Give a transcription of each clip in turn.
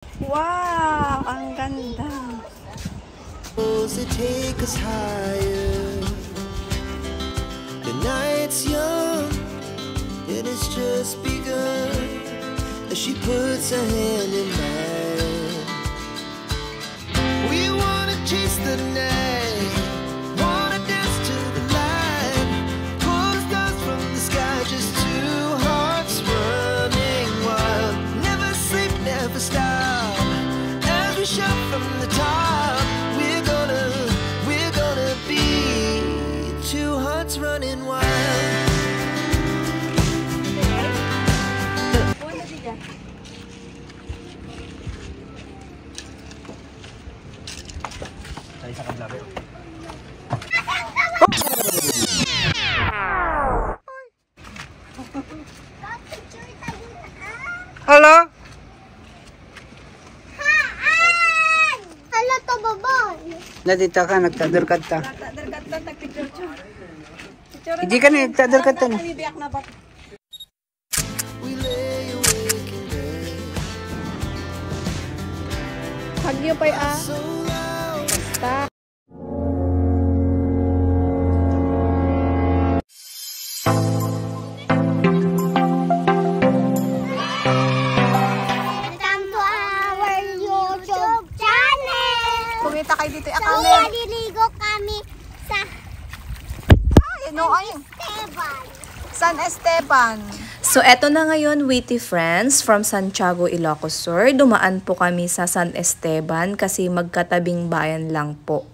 Wow! Ang ganda. Take us higher. The night's young, it has just begun. As she puts her hand in mine, we wanna chase the night, wanna dance to the light, pull the stars from the sky, just two hearts running wild. Never sleep, never stop, as we shout from the top. We're gonna be two hearts running wild. Hello? Hala to babon. Nadita ka, nagtadarkad ta. Nagtadarkad ta, nagpicture-picture. Hindi ka na, nagtadarkad ta na. Bibiyak na ba? We lay awake in bed, Hagyo pa so loud. Basta. Welcome to our YouTube channel. Kumita kayo dito. So, Akame. maliligo kami sa Esteban. San Esteban. So, eto na ngayon, witty friends, from Santiago, Ilocos Sur. Dumaan po kami sa San Esteban kasi magkatabing bayan lang po.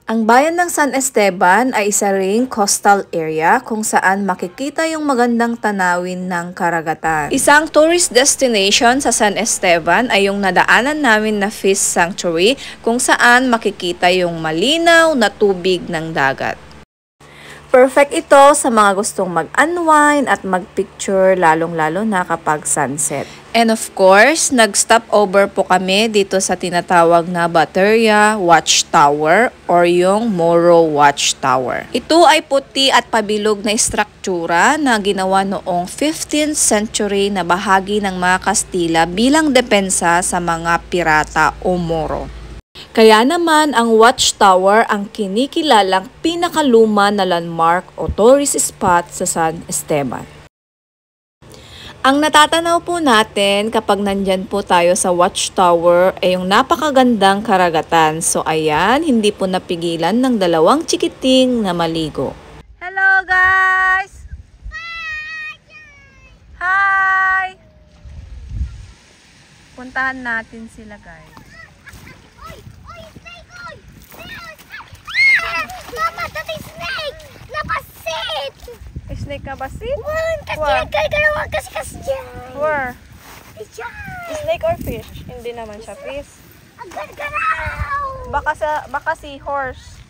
Ang bayan ng San Esteban ay isa ring coastal area kung saan makikita yung magandang tanawin ng karagatan. Isang tourist destination sa San Esteban ay yung nadaanan namin na fish sanctuary kung saan makikita yung malinaw na tubig ng dagat. Perfect ito sa mga gustong mag-unwind at mag-picture lalong-lalo na kapag sunset. And of course, nag-stop over po kami dito sa tinatawag na Bateria Watchtower or yung Morro Watchtower. Ito ay puti at pabilog na istruktura na ginawa noong 15th century na bahagi ng mga Kastila bilang depensa sa mga pirata o Moro. Kaya naman ang Watchtower ang kinikilalang pinakaluma na landmark o tourist spot sa San Esteban. Ang natatanaw po natin kapag nandyan po tayo sa Watchtower ay yung napakagandang karagatan. So ayan, hindi po napigilan ng dalawang chikiting na maligo. Hello guys! Hi! Puntahan natin sila guys. Mama, that is snake! Napasit! Snake na ba si? Kasi kaya kasi dyan. Where? Dyan. Snake or fish? Hindi naman siya fish. Ang gagaraw! Baka si horse.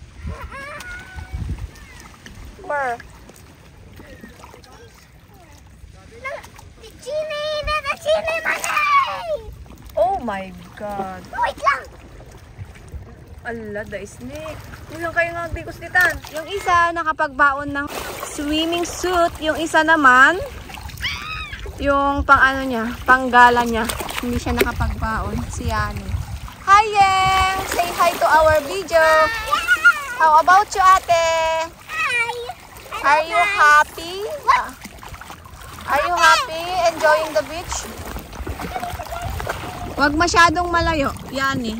Where? Chine manay! Oh my God. Wait lang! Ala, the snake. Yung kayo nga bigos ditan. Yung isa nakapagbaon ng swimming suit. Yung isa naman, yung pang ano niya, panggala niya. Hindi siya nakapagbaon. Si Yani. Hi, Yeng! Say hi to our video. How about you, ate? Hi! Are you happy? Are you happy enjoying the beach? Huwag masyadong malayo. Yani.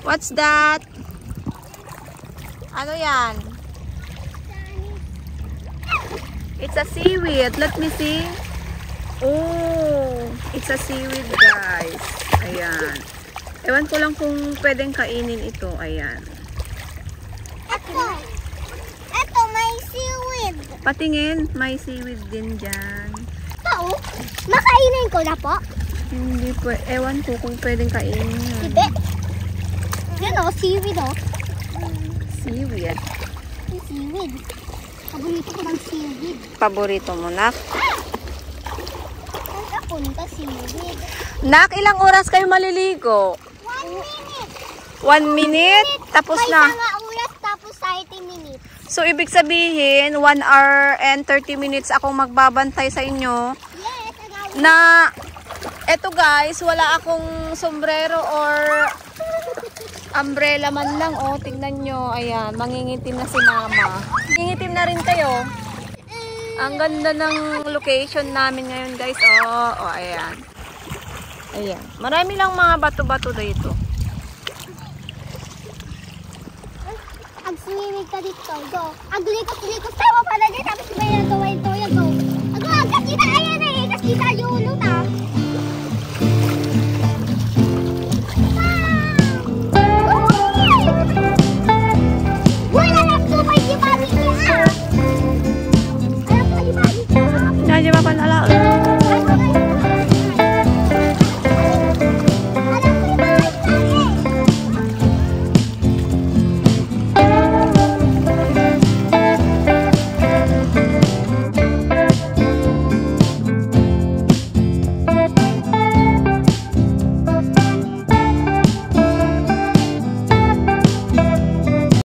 What's that? Ano yan? It's a seaweed. Let me see. Oh, it's a seaweed, guys. Ayan. Ewan ko lang kung pwedeng kainin ito. Ayan. Ito may seaweed. Patingin, may seaweed din dyan. Ito, makainin ko na po. Hindi po. Ewan ko kung pwedeng kainin yan. Hindi. Yan o, seaweed o. Seaweed. Yung seaweed. Paborito ko ng seaweed. Paborito mo, Nak? Saan ka punta seaweed? Nak, ilang oras kayo maliligo? 1 minute. 1 minute? Tapos May na. mga oras tapos 30 minutes. So, ibig sabihin, 1 hour and 30 minutes akong magbabantay sa inyo Yes, na Eto guys, wala akong sombrero or umbrella man lang. Oh, tingnan nyo. Ayan, mangingitim na si mama. Mangingitim na rin kayo. Ang ganda ng location namin ngayon guys. Oh, ayan. Ayan. Marami lang mga bato-bato dito. Ag-swimming ka dito. Go. Ag-likos-likos. Tama pala din. Tapos may nagawa ito. Go. Ag-agas kita. Ayan eh. Tapos kita yung ulo na.